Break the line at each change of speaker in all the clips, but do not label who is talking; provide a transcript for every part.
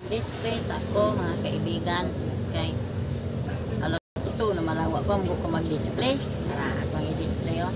Display sa ako mga kaibigan kay alas ito na malawa pa mo ko mag-display. Ako i-display oh.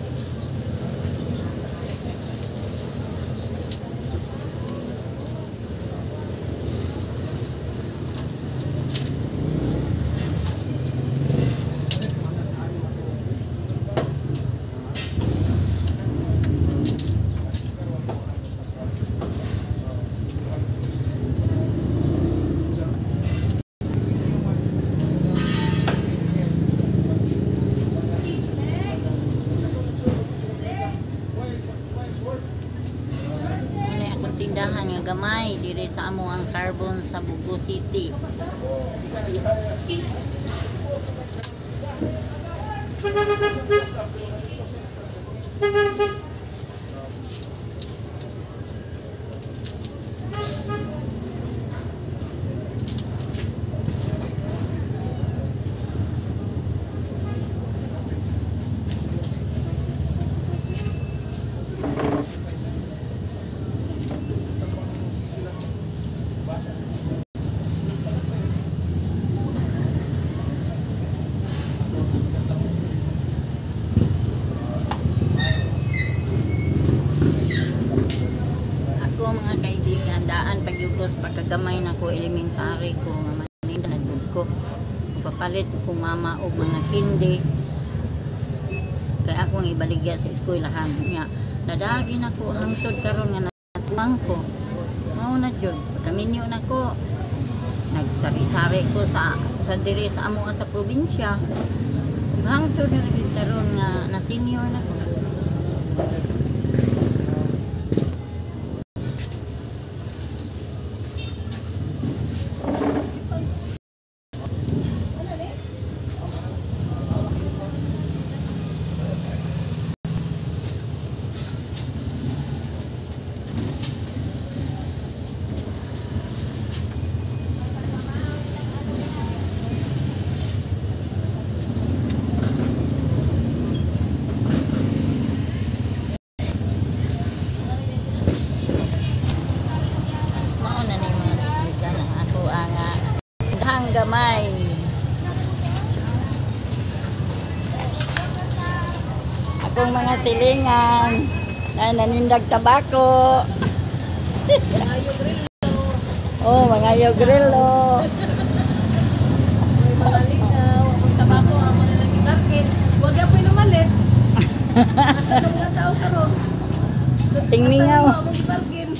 Tindahan nga gamay dire sa amo ang carbon sa Bugo City. Mga kaibigan, daan pagyugos pagkagamay na ko elementary ko nga maninda nagud ko papalit ko mama og mga kindi kay akong ibaligya sa eskwelahan niya nadagi na ko hangtod karon nga natuwang ko mao na jud pagkaminyo na ko nagsari-sari ko sa dire sa amo sa probinsya hangtod na karon nga na senior na ko. Gamay akong mga tilingan na nanindag tabako oh mga yogrelo
mga likaw akong tabako ang mga nalagi market huwag ako inumalit asa na mga tao karon
tingningaw
asa na mga bargain